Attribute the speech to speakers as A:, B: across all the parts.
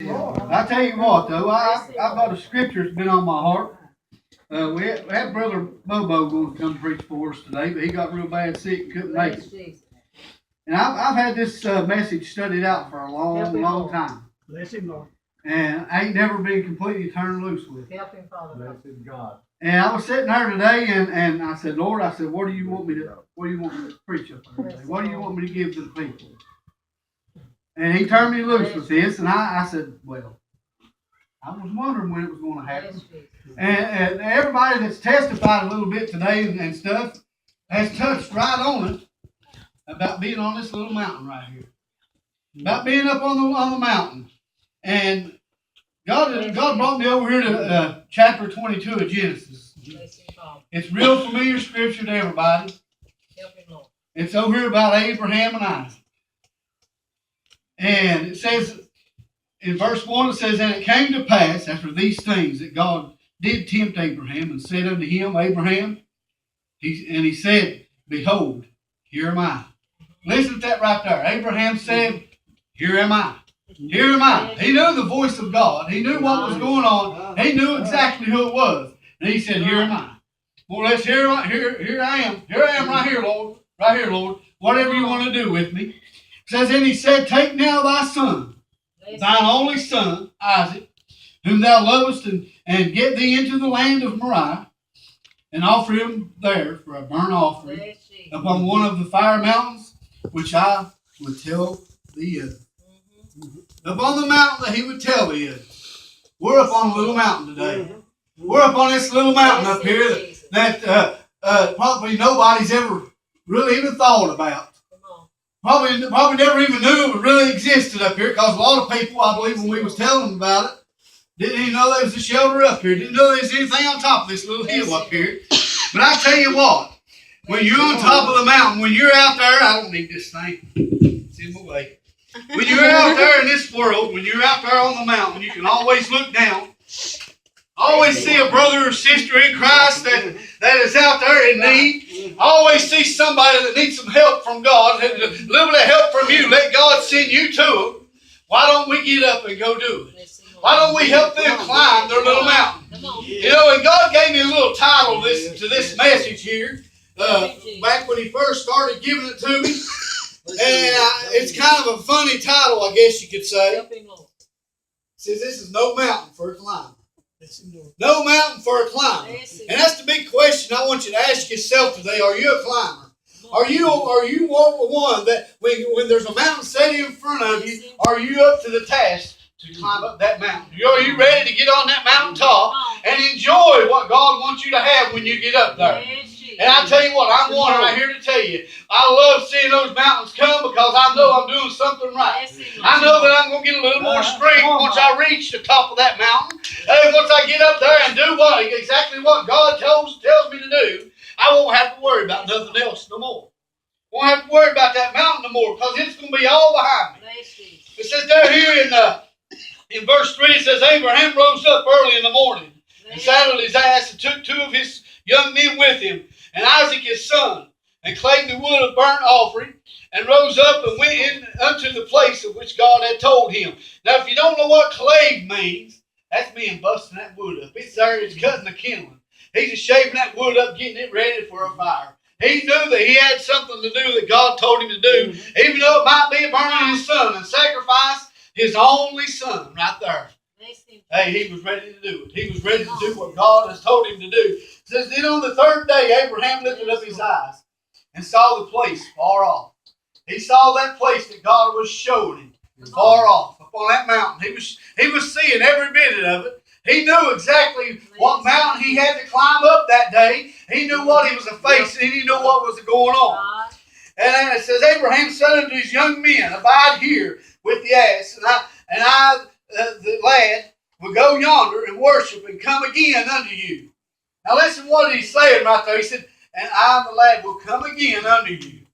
A: I tell you what, though, I've got a scripture that's been on my heart. We had Brother Bobo going to come preach for us today, but he got real bad sick and couldn't make it. And I've had this message studied out for a long, long time.
B: Bless him, Lord.
A: And I ain't never been completely turned loose with it.
B: Help him, Father. Bless him, God.
A: And I was sitting there today, and I said, Lord, I said, what do you want me to preach up there today? What do you want me to give to the people? And he turned me loose with this, and I said, well, I was wondering when it was going to happen. And everybody that's testified a little bit today and stuff has touched right on it about being on this little mountain right here. About being up on the mountain. And God brought me over here to chapter 22 of Genesis. It's real familiar scripture to everybody. It's over here about Abraham and Isaac. And it says, in verse 1, it says, And it came to pass after these things that God did tempt Abraham and said unto him, Abraham, he said, Behold, here am I. Listen to that right there. Abraham said, Here am I. Here am I. He knew the voice of God. He knew what was going on. He knew exactly who it was. And he said, Here am I. More or less, here I am. Here I am right here, Lord. Right here, Lord. Whatever you want to do with me. It says, And he said, Take now thy son, thine only son, Isaac, whom thou lovest, and get thee into the land of Moriah, and offer him there for a burnt offering upon one of the fire mountains, which I would tell thee of. Upon the mountain that he would tell thee of. We're up on a little mountain today. We're up on this little mountain up here that probably nobody's ever really even thought about. Probably never even knew it really existed up here, because a lot of people, I believe, when we was telling them about it, didn't even know there was a shelter up here. Didn't know there was anything on top of this little hill up here. But I tell you what, when you're on top of the mountain, when you're out there, I don't need this thing. It's in my way. When you're out there in this world, when you're out there on the mountain, you can always look down. Always see a brother or sister in Christ that is out there in need. Always see somebody that needs some help from God. A little bit of help from you. Let God send you to them. Why don't we get up and go do it? Why don't we help them climb their little mountain? You know, and God gave me a little title to this message here back when He first started giving it to me. And it's kind of a funny title, I guess you could say. It says this is no mountain for a climber. No mountain for a climber. And that's the big question I want you to ask yourself today. Are you a climber? Are you one that when there's a mountain set in front of you, are you up to the task to climb up that mountain? Are you ready to get on that mountaintop and enjoy what God wants you to have when you get up there? And I tell you what, I'm one right here to tell you, I love seeing those mountains come, because I know I'm doing something right. I know that I'm going to get a little more strength once I reach the top of that mountain. And once I get up there and do exactly what God tells me to do, I won't have to worry about nothing else no more. Won't have to worry about that mountain no more, because it's going to be all behind me. It says there here in verse 3, it says, Abraham rose up early in the morning and saddled his ass and took 2 of his young men with him, and Isaac his son, and clave the wood of burnt offering, and rose up and went in unto the place of which God had told him. Now, if you don't know what clave means, that's being busting that wood up. It's there, it's cutting the kindling. He's just shaving that wood up, getting it ready for a fire. He knew that he had something to do that God told him to do, even though it might be burning his son and sacrifice his only son right there. Hey, he was ready to do it. He was ready to do what God has told him to do. It says, Then on the 3rd day, Abraham lifted up his eyes and saw the place far off. He saw that place that God was showing him far off, up on that mountain. He was seeing every bit of it. He knew exactly what mountain he had to climb up that day. He knew what he was facing, and he knew what was going on. And then it says, Abraham said unto his young men, Abide here with the ass, and I the lad, will go yonder and worship and come again unto you. Now listen what he's saying right there. He said, And I, the lad, will come again unto you.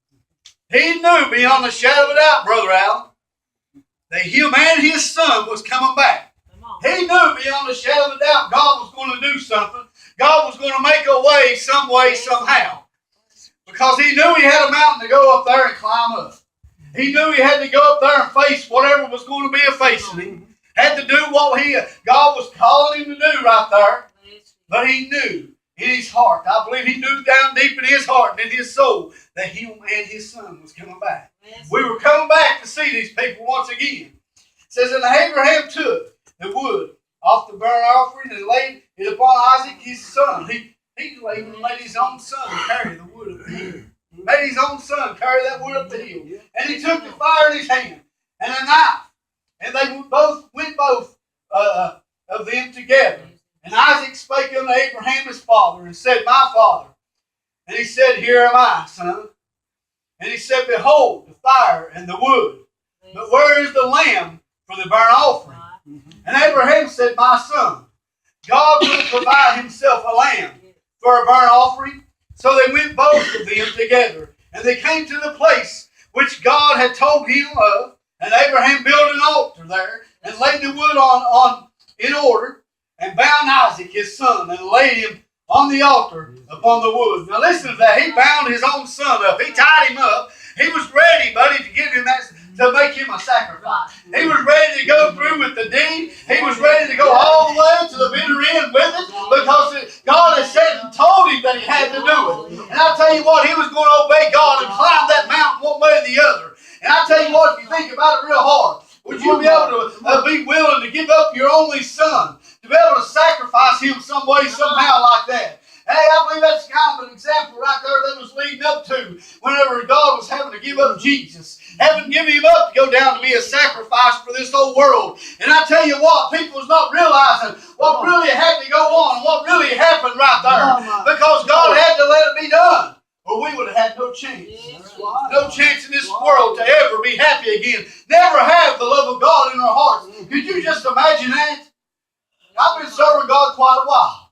A: He knew beyond a shadow of a doubt, Brother Allen, that him and his son was coming back. He knew beyond a shadow of a doubt God was going to do something. God was going to make a way, somehow. Because he knew he had a mountain to go up there and climb up. He knew he had to go up there and face whatever was going to be facing him. had to do what God was calling him to do right there. But he knew in his heart, I believe he knew down deep in his heart and in his soul that him and his son was coming back. We were coming back to see these people once again. It says, and Abraham took the wood off the burnt offering and laid it upon Isaac his son. He even made his own son carry the wood up the hill. Made his own son carry that wood up the hill. And he took the fire in his hand and a knife. And they went both of them together. And Isaac spake unto Abraham his father, and said, my father. And he said, here am I, son. And he said, behold, the fire and the wood. But where is the lamb for the burnt offering? And Abraham said, my son, God will provide himself a lamb for a burnt offering. So they went both of them together. And they came to the place which God had told him of. And Abraham built an altar there, and laid the wood in order, and bound Isaac his son, and laid him on the altar upon the wood. Now listen to that. He bound his own son up. He tied him up. He was ready, buddy, to give him that, to make him a sacrifice. He was ready to go through with the deed. He was ready to go all the way to the bitter end with it, because God had said and told him that he had to do it. And I tell you what, he was going to obey God and climb that mountain one way or the other. And I tell you what, if you think about it real hard, would you be able to be willing to give up your only son, to be able to sacrifice him some way, somehow like that? Hey, I believe that's kind of an example right there that was leading up to whenever God was having to give up Jesus. Having given him up to go down to be a sacrifice for this whole world. And I tell you what, people's not realizing what really had to go on and what really happened right there. Because God had to let it be done, or we would have had no chance. No chance in this world to ever be happy again. Never have the love of God in our hearts. Could you just imagine that? I've been serving God quite a while.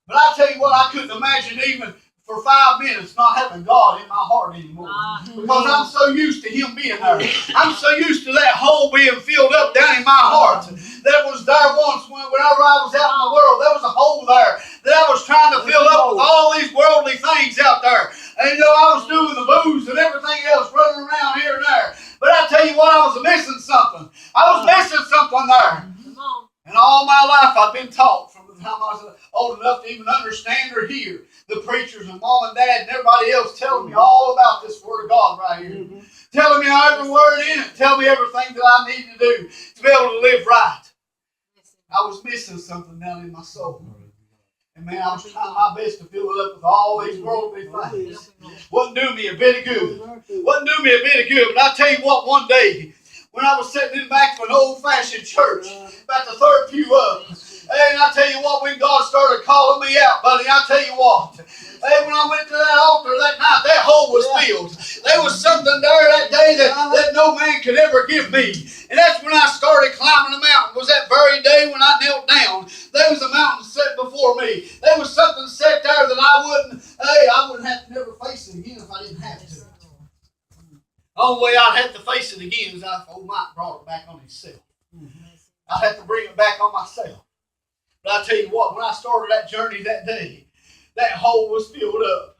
A: But I tell you what, I couldn't imagine even for 5 minutes not having God in my heart anymore. Because I'm so used to him being there. I'm so used to that hole being filled up down in my heart. That was there once whenever I was out in the world. There was a hole there that I was trying to fill up with all these worldly things out there. And you know, I was doing the booze and everything else running around here and there. But I tell you what, I was missing something. I was missing something there. And all my life I've been taught from the time I was old enough to even understand or hear the preachers and mom and dad and everybody else telling me all about this Word of God right here. Telling me every word in it. Telling me everything that I need to do to be able to live right. I was missing something down in my soul. And man, I was trying my best to fill it up with all these worldly things. Wasn't doing me a bit of good. Wasn't doing me a bit of good. But I tell you what, one day, when I was sitting in the back of an old-fashioned church, about the third pew up, and I tell you what, when God started calling me out, buddy, I tell you what, hey, when I went to that altar that night, that hole was filled. There was something there that day that no man could ever give me. And that's when I started climbing the mountain. Was that very day when I knelt down. There was a mountain set before me. There was something set there that I wouldn't have to never face it again if I didn't have to. The only way I'd have to face it again is if old Mike brought it back on himself. I'd have to bring it back on myself. But I tell you what, when I started that journey that day, that hole was filled up.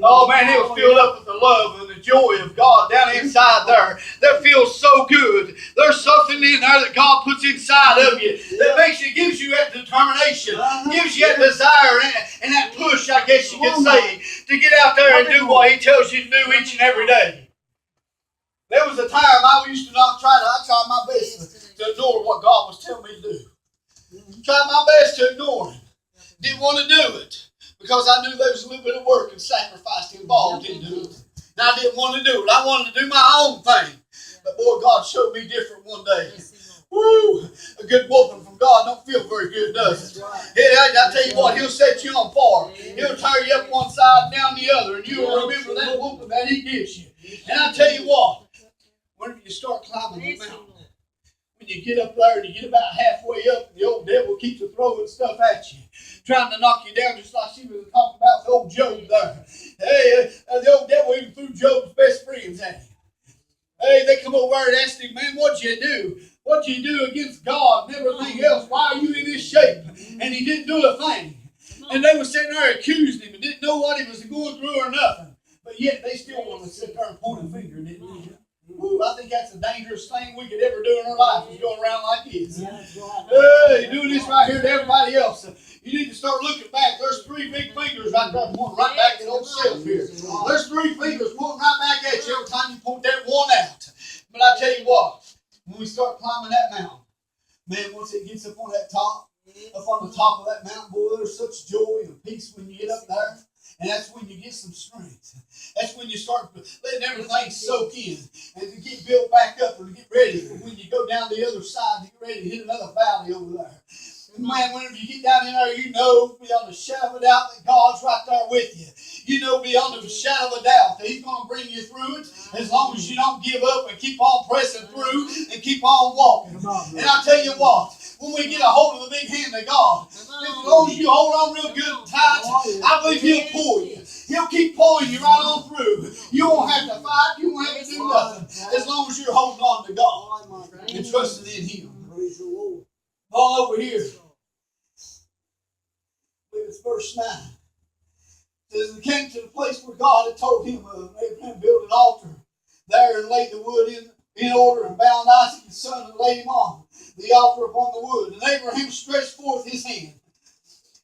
A: Oh man, it was filled up with the love and the joy of God down inside there. That feels so good. There's something in there that God puts inside of you that gives you that determination, gives you that desire and that push, I guess you could say, to get out there and do what He tells you to do each and every day. There was a time I used to I tried my best to ignore what God was telling me to do. Tried my best to ignore Him. Didn't want to do it because I knew there was a little bit of work and sacrifice involved in doing it. And I didn't want to do it. I wanted to do my own thing. But boy, God showed me different one day. Woo! A good whooping from God don't feel very good, does it? I tell you what, He'll set you on fire. He'll tear you up one side and down the other, and you'll remember that whooping that He gives you. And I tell you what, whenever you start climbing the mountain, when you get up there and you get about halfway up, the old devil keeps throwing stuff at you, trying to knock you down, just like she was talking about with old Job there. Hey, the old devil even threw Job's best friends at him. Hey, they come over there and asked him, man, what'd you do? What'd you do against God and everything else? Why are you in this shape? And he didn't do a thing. And they were sitting there accusing him and didn't know what he was going through or nothing. But yet they still want to sit there and point a finger and didn't do it. Ooh, I think that's a dangerous thing we could ever do in our life, is going around like this. You're doing this right here to everybody else. You need to start looking back. There's 3 big fingers right there pointing right back at old self here. There's 3 fingers pointing right back at you every time you point that one out. But I tell you what, when we start climbing that mountain, man, once it gets up on that top, up on the top of that mountain, boy, there's such joy and peace when you get up there. And that's when you get some strength. That's when you start letting everything soak in and to get built back up and to get ready for when you go down the other side to get ready to hit another valley over there. And man, whenever you get down in there, you know beyond a shadow of a doubt that God's right there with you. You know beyond a shadow of a doubt that He's going to bring you through it as long as you don't give up and keep on pressing through and keep on walking. And I tell you what, when we get a hold of the big hand of God, as long as you hold on real good and tight, I believe He'll pull you. He'll keep pulling you right on through. You won't have to fight. You won't have to do nothing as long as you're holding on to God and trusting in Him.
B: Praise the Lord.
A: All over here. It's verse 9. It says, and came to the place where God had told him of. Abraham built an altar there and laid the wood in order and bound Isaac his son and laid him on the altar upon the wood. And Abraham stretched forth his hand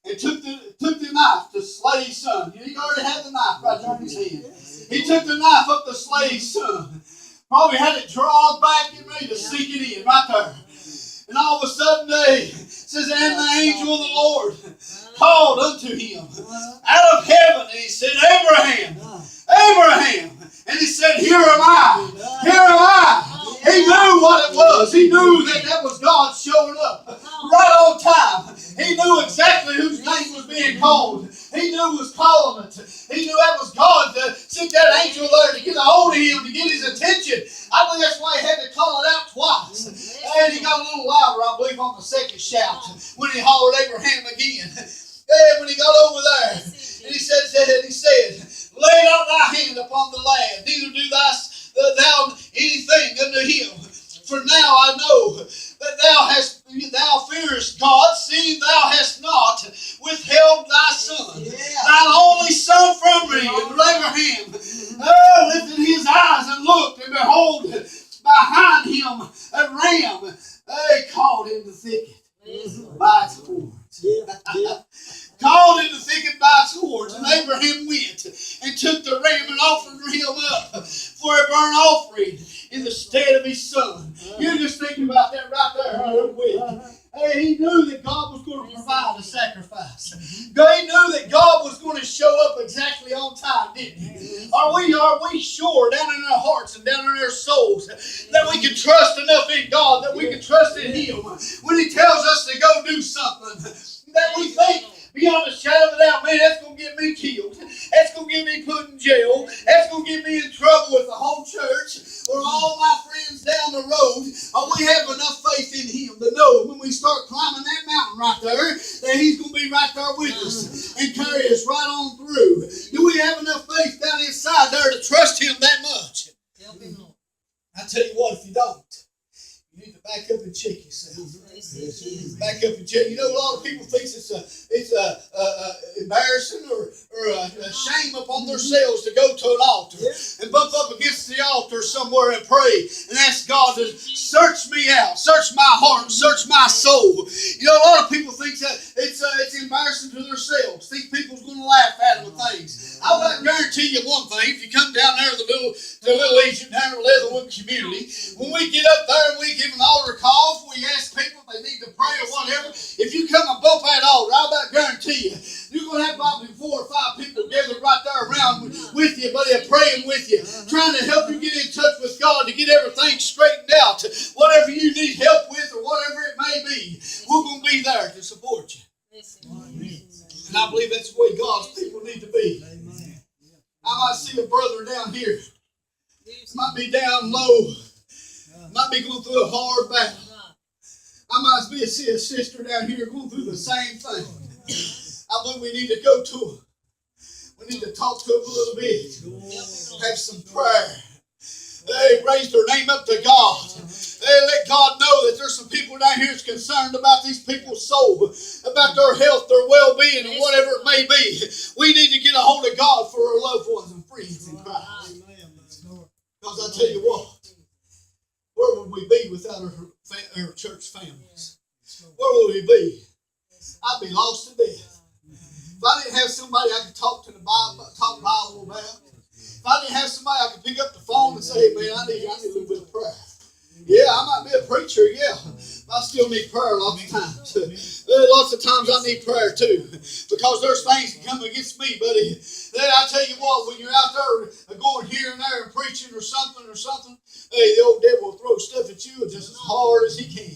A: and took the knife to slay his son. He already had the knife right there in his hand. He took the knife up to slay his son. Probably had it drawn back and ready to sink it in right there. And all of a sudden, it says, and the angel of the Lord called unto him out of heaven, and he said, Abraham, Abraham. And he said, here am I, here am I. He knew what it was. He knew that was God showing up right on time. He knew exactly whose name was being called. He knew who was calling it. He knew that was God to send that angel there to get a hold of him, to get his attention. I believe that's why he had to call it out twice. And he got a little louder, I believe, on the second shout when he hollered Abraham again. And when he got over there, and he said, lay not thy hand upon the lad, neither do thou anything unto him. For now I know that thou fearest God, seeing thou hast not withheld thy son, thine only son from me. And Abraham lifted his eyes and looked, and behold, behind him a ram caught in the thicket by its horns. Called in the thicket by its horns, and Abraham went and took the ram and offered him up for a burnt offering in the stead of his son. You're just thinking about that right there real quick. Hey, he knew that God was going to provide a sacrifice. He knew that God was going to show up exactly on time, didn't he? Are we sure down in our hearts and down in our souls that we can trust enough in God, that we can trust in Him when He tells us to go do something that we think beyond a shadow of a doubt, man, that's going to get me killed. That's going to get me put in jail. That's going to get me in trouble with the whole church or all my friends down the road. We have enough faith in Him to know when we start climbing that mountain right there that He's going to be right there with us and carry us right on through. Do we have enough faith down inside there to trust Him that much? I tell you what, if you don't, you need to back up and check yourself. Back up and check. You know, a lot of people think it's embarrassing or a shame upon themselves to go to an altar and bump up against the altar somewhere and pray and ask God to search me out, search my heart, search my soul. You know, a lot of people think that it's embarrassing to themselves. Think people's going to laugh at them with things. I will guarantee you one thing: if you come down there to the little Egypt down in the Leatherwood community, when we get up there and we give an altar call, we ask people if they need to pray or whatever. If you come and bump that altar, I about guarantee you, you're going to have probably 4 or 5 people gathered right there around with you, but they're praying with you, trying to help you get in touch with God to get everything straightened out. Whatever you need help with or whatever it may be, we're going to be there to support you. And I believe that's the way God's people need to be. I might see a brother down here, might be down low, might be going through a hard battle. I might see a sister down here going through the same thing. I believe we need to go to her. We need to talk to them a little bit. Have some prayer. They raise their name up to God. They let God know that there's some people down here that's concerned about these people's soul, about their health, their well-being, and whatever it may be. We need to get a hold of God for our loved ones and friends in Christ. Because I tell you what, where would we be without our church families? Where would we be? I'd be lost to death. If I didn't have somebody I could talk Bible about, if I didn't have somebody I could pick up the phone and say, hey man, I need a little bit of prayer. Yeah, I might be a preacher, yeah. But I still need prayer lots of times. Lots of times I need prayer too. Because there's things that come against me, buddy. Then I tell you what, when you're out there going here and there and preaching or something, hey, the old devil will throw stuff at you just as hard as he can.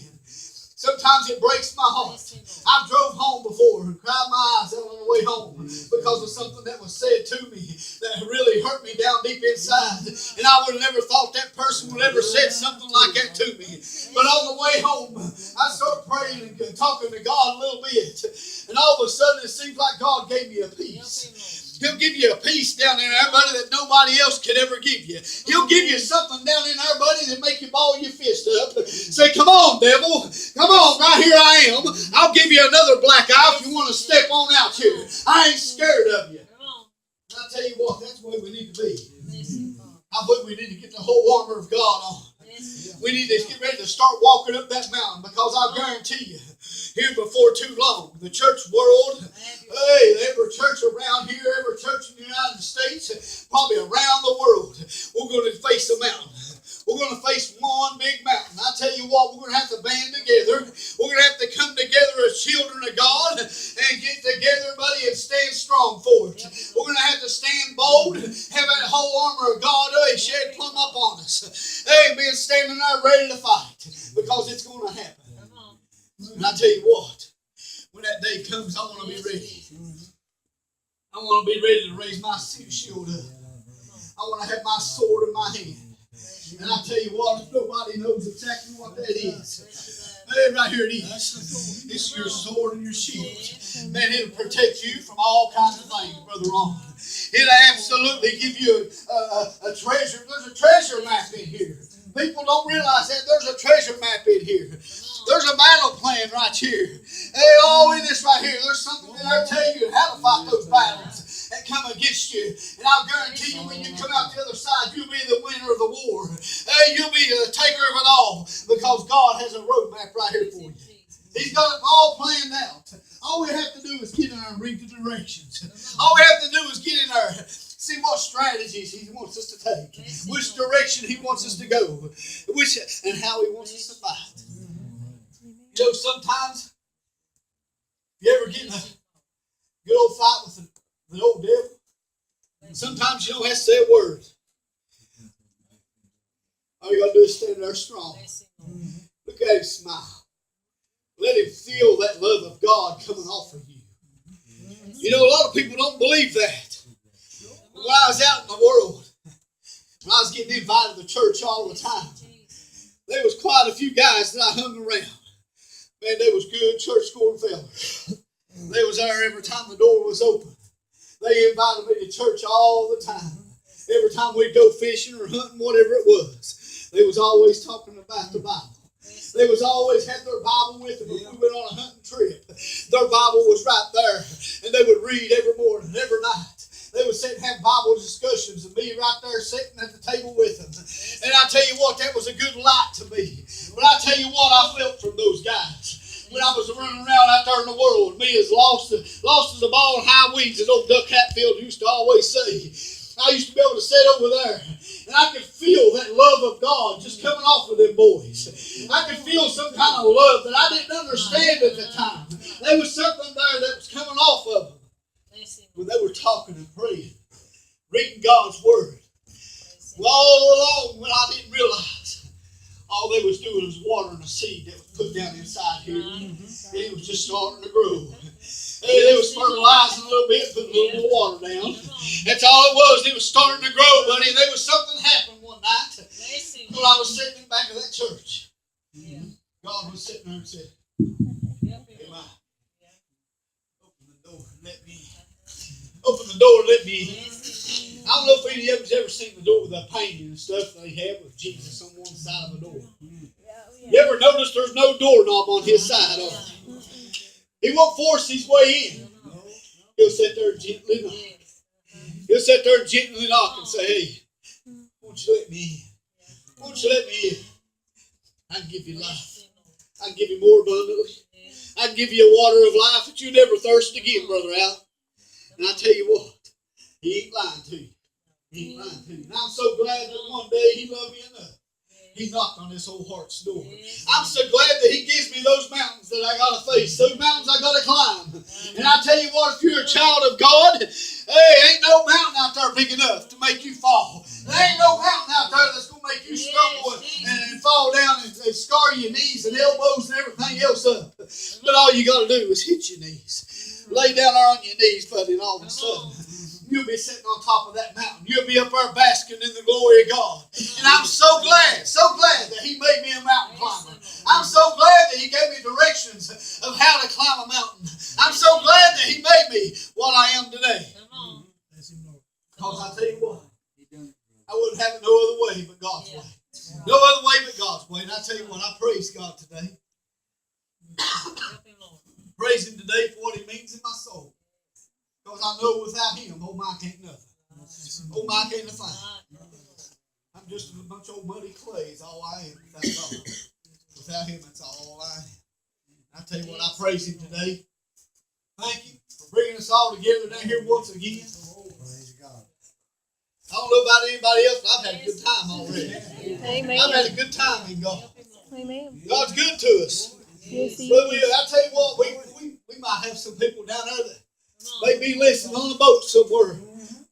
A: Sometimes it breaks my heart. I've drove home before and cried my eyes out on the way home because of something that was said to me that really hurt me down deep inside. And I would have never thought that person would ever said something like that to me. But on the way home, I started praying and talking to God a little bit. And all of a sudden, it seems like God gave me a peace. He'll give you a peace down in there, buddy, that nobody else could ever give you. He'll give you something down in there, buddy, that make you ball your fist up. Say, come on, devil. Come on, right here I am. I'll give you another black eye if you want to step on out here. I ain't scared of you. And I tell you what, that's the way we need to be. I believe we need to get the whole armor of God on. We need to get ready to start walking up that mountain, because I guarantee you, here before too long, the church world, hey, every church around here, every church in the United States, probably around the world, we're going to face a mountain. We're going to face one big mountain. I tell you what, we're going to have to band together. We're going to have to come together as children of God and get together, buddy, and stand strong for it. We're going to have to stand bold, have that whole armor of God shed plumb up on us. Amen. Standing there ready to fight, because it's going to happen. And I tell you what, when that day comes, I want to be ready. I want to be ready to raise my shield up. I want to have my sword in my hand. And I tell you what, if nobody knows exactly what that is, hey, right here it is. It's your sword and your shield. Man, it'll protect you from all kinds of things, Brother Ron. It'll absolutely give you a treasure. There's a treasure map in here. People don't realize that there's a treasure map in here. There's a battle plan right here. Hey, all in this right here, there's something in there tell you how to fight those battles that come against you. And I'll guarantee you, when you come out the other side, you'll be the winner of the war. Hey, you'll be the taker of it all, because God has a roadmap right here for you. He's got it all planned out. All we have to do is get in there and read the directions. All we have to do is get in there, see what strategies He wants us to take, which direction He wants us to go, and how He wants us to fight. You know, sometimes, you ever get in a good old fight with the old devil? Sometimes you don't have to say a word. All you got to do is stand there strong. Look at him smile. Let him feel that love of God coming off of you. You know, a lot of people don't believe that. When I was out in the world, when I was getting invited to church all the time, there was quite a few guys that I hung around. Man, they was good church-going fellas. They was there every time the door was open. They invited me to church all the time. Every time we'd go fishing or hunting, whatever it was, they was always talking about the Bible. They was always had their Bible with them. If we went on a hunting trip, their Bible was right there. And they would read every morning, every night. They would sit and have Bible discussions and be right there sitting at the table with them. And I tell you what, that was a good light to me. But I tell you what I felt from those guys. When I was running around out there in the world, me as lost as a ball in high weeds, as old Duck Hatfield used to always say. I used to be able to sit over there, and I could feel that love of God just coming off of them boys. I could feel some kind of love that I didn't understand at the time. There was something there that was coming off of them when they were talking and praying, reading God's Word. Well, all along, when I didn't realize, all they was doing was watering a seed that was put down inside here. And it was just starting to grow. Hey, they was fertilizing a little bit, putting a little more water down. That's all it was. It was starting to grow, buddy. There was something happened one night when I was sitting in the back of that church. God was sitting there and said, hey, Ma, open the door and let me in. Open the door and let me in. I don't know if any of you's ever seen the door with the painting and stuff they have with Jesus on one side of the door. You ever notice there's no doorknob on his side of it? He won't force his way in. He'll sit there and gently knock. He'll sit there and gently knock and say, hey, won't you let me in? Won't you let me in? I can give you life. I can give you more abundantly. I can give you a water of life that you never thirst again, Brother Al. And I tell you what, He ain't lying to you. He ain't lying to you. And I'm so glad that one day He loved me enough. He knocked on this old heart's door. I'm so glad that He gives me those mountains that I got to face, those mountains I got to climb. And I tell you what, if you're a child of God, hey, ain't no mountain out there big enough to make you fall. There ain't no mountain out there that's going to make you stumble and fall down and scar your knees and elbows and everything else up. But all you got to do is hit your knees. Lay down there on your knees, buddy, and all of a sudden, you'll be sitting on top of that mountain. You'll be up there basking in the glory of God. And I'm so glad that He made me a mountain climber. I'm so glad that He gave me directions of how to climb a mountain. I'm so glad that He made me what I am today. Because I tell you what, I wouldn't have it no other way but God's way. No other way but God's way. And I tell you what, I praise God today. Praise Him today for what He means in my soul. Because I know without Him, oh my, can't nothing. Oh my, can't nothing. I'm just a bunch of old muddy clay is all I am without God. Without Him, that's all I am. I tell you what, I praise Him today. Thank you for bringing us all together down here once again.
B: Praise God.
A: I don't know about anybody else, but I've had a good time already.
C: Amen.
A: I've had a good time in God.
C: Amen.
A: God's good to us.
C: Yes, He
A: But
C: is.
A: I tell you what, we might have some people down there that may be listening on a boat somewhere.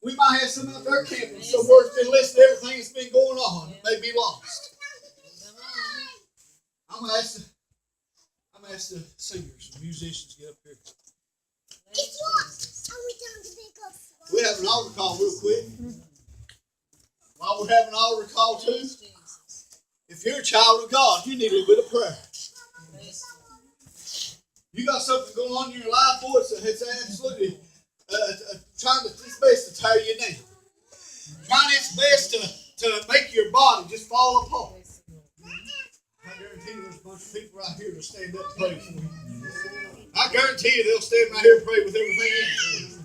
A: We might have some out there camping somewhere that's been listening to everything that's been going on. May be lost. I'm gonna ask the singers, the musicians to get up here. We have an altar call real quick. While we're having an altar call too, if you're a child of God, you need a little bit of prayer. You got something going on in your life, boy, so it's absolutely trying its best to tear you down. Trying its best to make your body just fall apart. I guarantee you there's a bunch of people right here that stand up and pray for you. I guarantee you they'll stand right here and pray with everything in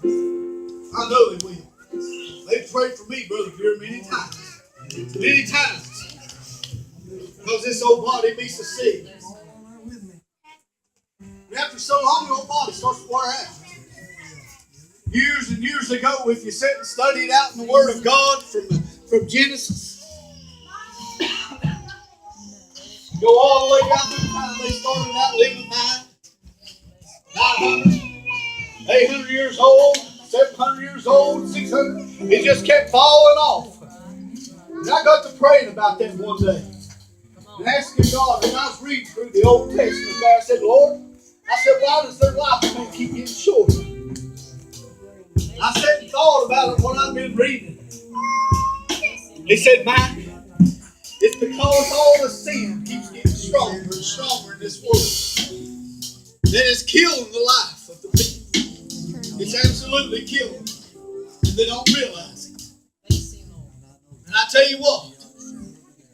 A: them. I know they will. They've prayed for me, Brother Beer, many times. Many times. Because this old body be so sick. And after so long, your old body starts to wear out. Years and years ago, if you sat and studied out in the Word of God from Genesis, go all the way down to the time they started out living 900, 800 years old, 700 years old, 600. It just kept falling off. And I got to praying about that one day. And asking God, and I was reading through the Old Testament there, I said, Lord, I said, why does their lifespan keep getting shorter? I sat and thought about it, what I've been reading. He said, Mike, it's because all the sin keeps getting stronger and stronger in this world. That it's killing the life of the people. It's absolutely killing them. And they don't realize it. And I tell you what,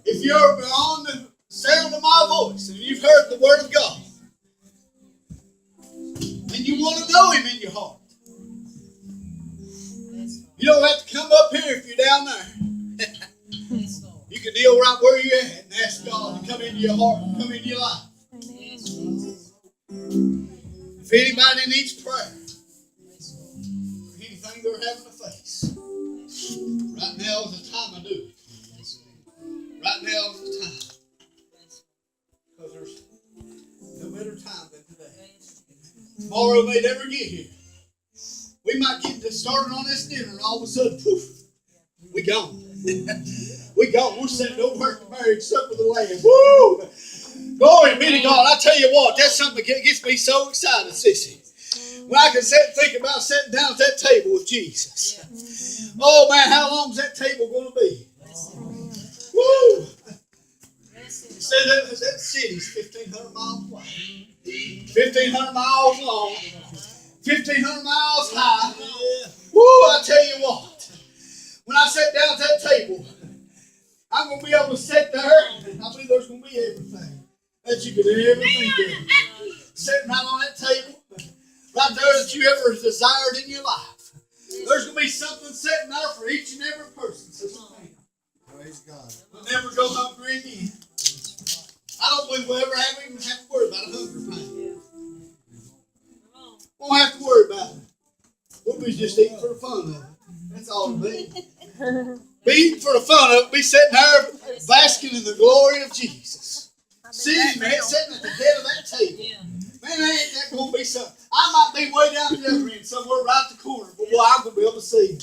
A: if you're on the sound of my voice and you've heard the Word of God, and you want to know Him in your heart, you don't have to come up here if you're down there. You can deal right where you're at and ask God to come into your heart and come into your life. If anybody needs prayer, for anything they're having to face, right now is the time I do it. Right now is the time. Because there's no better time than today. Tomorrow may never get here. We might get started on this dinner and all of a sudden, poof, we gone. We gone. We're sitting over at the marriage supper of the Lamb. Woo! Glory be to God. I tell you what, that's something that gets me so excited, sissy. When I can sit and think about sitting down at that table with Jesus. Oh man, how long is that table going to be? Woo! So that city's 1,500 miles wide, 1,500 miles long, 1,500 miles high. Woo! I tell you what, when I sit down at that table, I'm going to be able to sit there, and I believe there's going to be everything that you could ever think of. Sitting right on that table, right there that you ever desired in your life. There's going to be something sitting there for each and every person.
B: Praise God.
A: We'll never go hungry again. I don't believe we'll ever even have to worry about a hunger pain. Won't have to worry about it. We'll be just eating for the fun of it. That's all it'll be. Be eating for the fun of it. Be sitting there basking in the glory of Jesus. Sitting at the head of that table. Man, ain't that going to be something? I might be way down the other end, somewhere right at the corner, but boy, I'm going to be able to see him.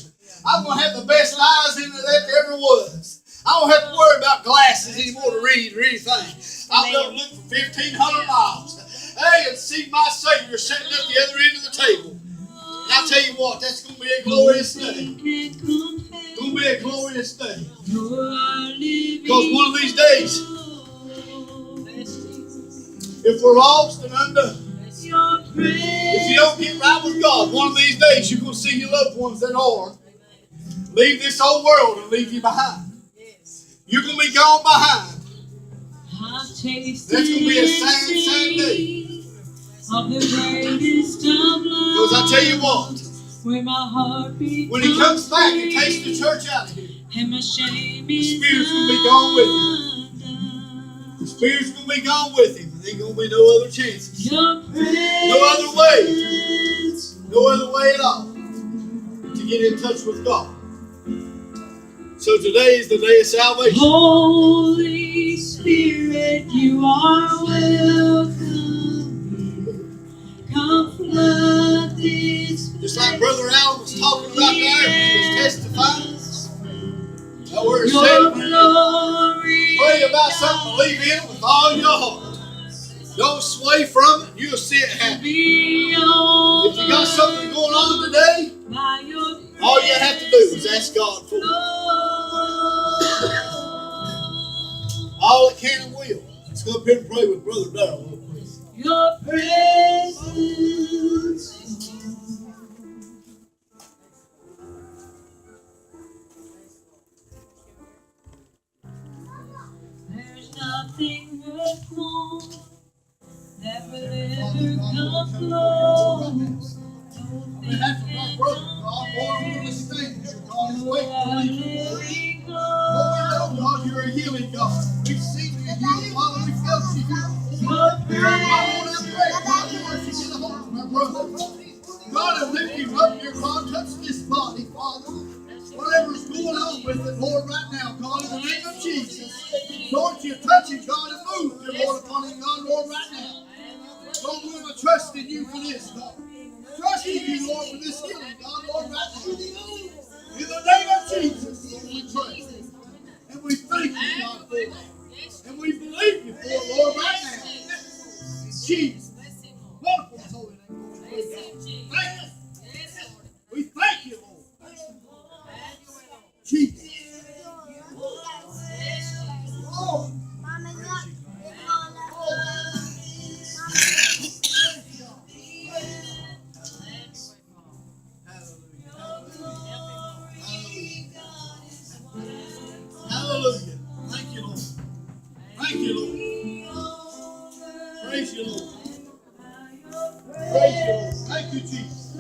A: I'm going to have the best eyes in there that ever was. I don't have to worry about glasses anymore to read or anything. I'll be able to look for 1,500 miles. Hey, and see my Savior sitting at the other end of the table. And I'll tell you what, that's going to be a glorious day. It's going to be a glorious day. Because one of these days, if we're lost and undone, if you don't get right with God, one of these days you're going to see your loved ones that are leave this whole world and leave you behind. You're going to be gone behind. That's going to be a sad, sad day. Because I tell you what, when he comes back and takes the church out of here, the Spirit's going to be gone with him. The Spirit's going to be gone with him. There ain't going to be no other chances. No other way. No other way at all to get in touch with God. So today is the day of salvation.
C: Holy Spirit, you are welcome. Come flood this place.
A: Just like Brother Al was talking about there, he was testifying. That word
C: Your
A: said,
C: glory.
A: pray about something, believe in it with all your heart. Don't sway from it, you'll see it happen. If you got something going on today, all you have to do is ask God for it. All it can and will. Let's go up here and pray with Brother Darrell real quick.
C: Your presence. There's nothing worth more that will ever come close.
A: That's my brother, God. Lord, we're going to sing. God is waiting for you. Lord, God, you're a healing God. We've seen you heal. Father, we felt you heal. God, I pray, God, Lord, if you get a hold of my brother. God, I lift him up here, God. Touch this body, Father. Whatever's going on with it, Lord, right now, God, in the name of Jesus. Lord, you touch him, God, and move your Lord upon him, God, Lord, right now. Lord, we're going to trust in you for this, God. Trust in you, Lord, for this healing, God, Lord, right now. In the name of Jesus, Lord, we pray. And we thank you, God, for it. And we believe you for it, Lord, right now. In Jesus' wonderful and holy name. Thank you. We thank you, Lord. Jesus. Oh. Hallelujah. Thank you, Lord. Thank you, Lord. Praise you, Lord. Praise you, Lord. Thank you, Jesus.